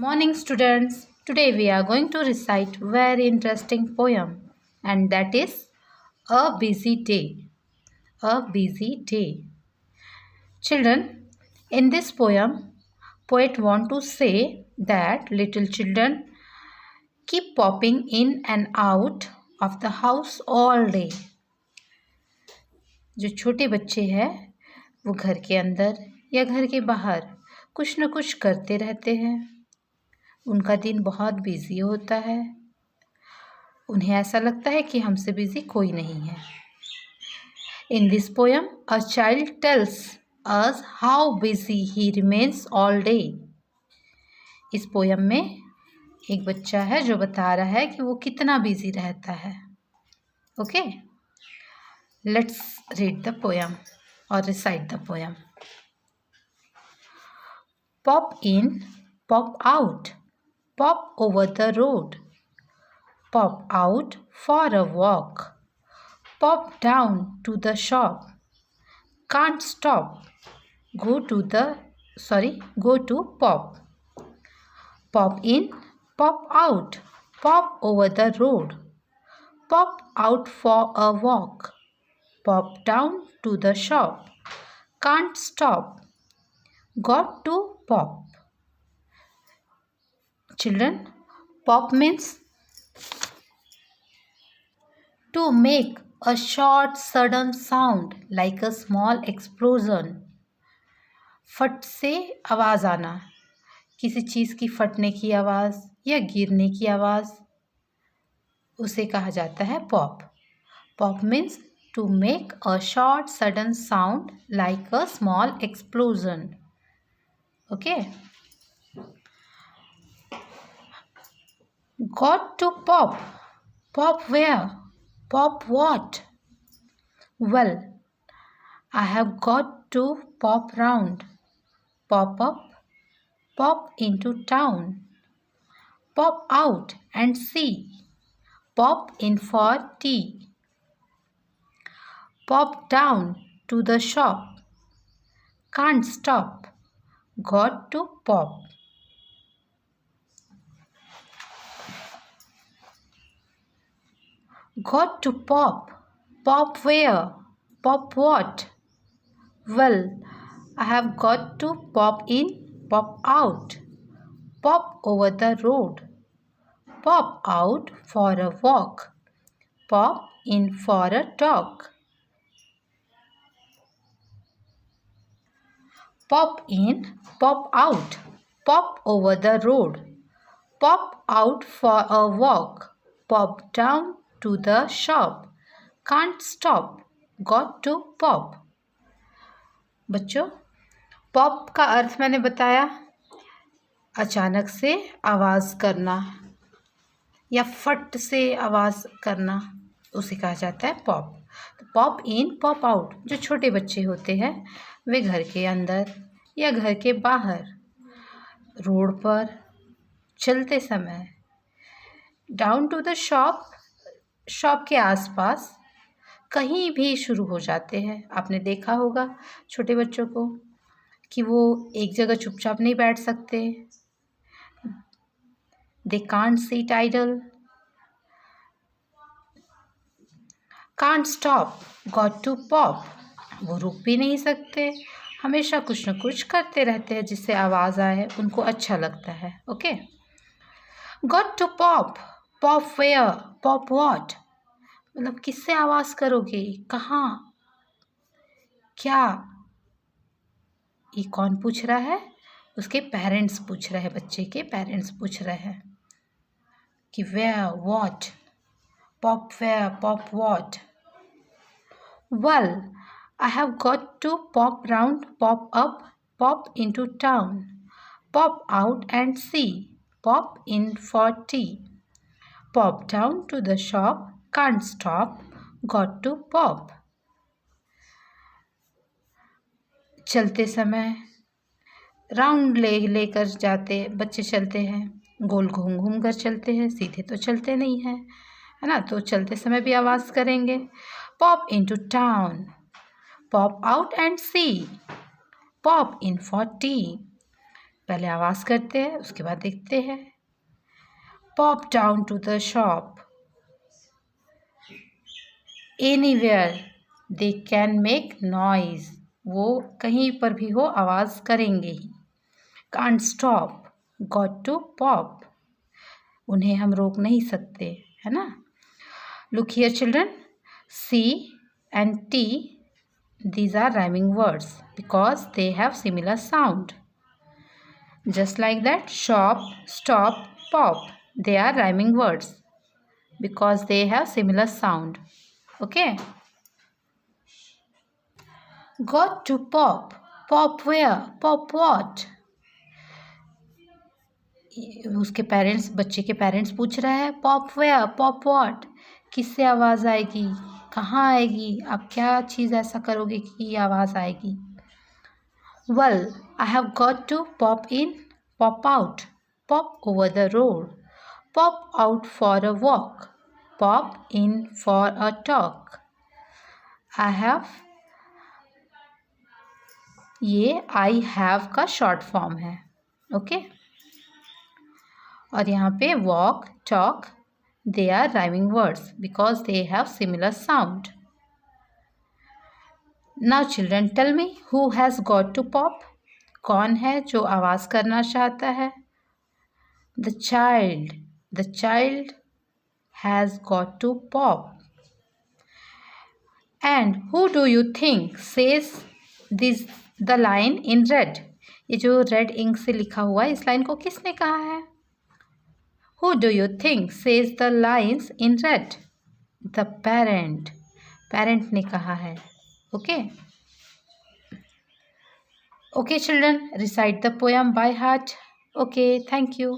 Morning students, today we are going to recite very interesting poem and that is A Busy Day. A Busy Day. Children, in this poem, poet want to say that little children keep popping in and out of the house all day. जो छोटे बच्चे हैं वो घर के अंदर या घर के बाहर कुछ न कुछ करते रहते हैं. उनका दिन बहुत बिजी होता है. उन्हें ऐसा लगता है कि हमसे बिजी कोई नहीं है. In this poem a child tells us how busy he remains all day. इस पोएम में एक बच्चा है जो बता रहा है कि वो कितना बिजी रहता है. Okay, let's read the poem और recite the poem. Pop in, pop out, pop over the road, pop out for a walk, pop down to the shop, can't stop, go to pop, pop in, pop out, pop over the road, pop out for a walk, pop down to the shop, can't stop, got to pop. Children, pop means to make a short sudden sound like a small explosion. फट से आवाज़ आना, किसी चीज़ की फटने की आवाज़ या गिरने की आवाज़, उसे कहा जाता है pop. Pop means to make a short sudden sound like a small explosion. Okay. Got to pop. Pop where? Pop what? Well, I have got to pop round. Pop up, pop into town. Pop out and see. Pop in for tea. Pop down to the shop. Can't stop. Got to pop. Got to pop. Pop where? Pop what? Well, I have got to pop in, pop out. Pop over the road. Pop out for a walk. Pop in for a talk. Pop in, pop out. Pop over the road. Pop out for a walk. Pop down to the shop. Can't stop. Got to pop. बच्चों, pop का अर्थ मैंने बताया, अचानक से आवाज़ करना या फट से आवाज़ करना, उसे कहा जाता है पॉप. तो पॉप इन, पॉप आउट. जो छोटे बच्चे होते हैं वे घर के अंदर या घर के बाहर, रोड पर चलते समय, down to the shop, shop के आसपास कहीं भी शुरू हो जाते हैं. आपने देखा होगा छोटे बच्चों को कि वो एक जगह चुपचाप नहीं बैठ सकते. They can't sit idle. Can't stop, got to pop. वो रुक भी नहीं सकते, हमेशा कुछ न कुछ करते रहते हैं जिससे आवाज़ आए, उनको अच्छा लगता है. Okay. Got to pop. Pop where? Pop what? मतलब किससे आवाज़ करोगे, कहाँ, क्या? ये कौन पूछ रहा है? उसके पेरेंट्स पूछ रहे हैं, बच्चे के पेरेंट्स पूछ रहे हैं कि where, what, pop where, pop what. Well, I have got to pop round, pop up, pop into town, pop out and see, pop in for tea, pop down to the shop, can't stop, got to pop. चलते समय round लेकर जाते बच्चे चलते हैं, गोल घूम घूम कर चलते हैं, सीधे तो चलते नहीं हैं, है ना. तो चलते समय भी आवाज़ करेंगे. Pop into town, pop out and see, pop in for tea, पहले आवाज़ करते हैं, उसके बाद देखते हैं। Pop down to the shop. Anywhere they can make noise. वो कहीं पर भी हो आवाज़ करेंगे ही। Can't stop, got to pop. उन्हें हम रोक नहीं सकते, है ना। Look here children, see and tea, these are rhyming words because they have similar sound. Just like that, shop, stop, pop, they are rhyming words because they have similar sound. Okay. Got to pop. Pop where? Pop what? उसके parents, बच्चे के parents पूछ रहे हैं pop where, pop what, किससे आवाज़ आएगी, कहाँ आएगी, आप क्या चीज़ ऐसा करोगे कि ये आवाज़ आएगी। Well, I have got to pop in, pop out, pop over the road, pop out for a walk, pop in for a talk. I have, ये I have का शॉर्ट फॉर्म है, ओके। और यहाँ पे walk, talk, they are rhyming words because they have similar sound. Now children, tell me who has got to pop? कौन है जो आवाज़ करना चाहता है? The child has got to pop. And who do you think says this the line in red? ये जो red ink से लिखा हुआ है, इस लाइन को किसने कहा है? Who do you think says the lines in red? The parent. Parent ने कहा है, okay? Okay children, recite the poem by heart. Okay, thank you.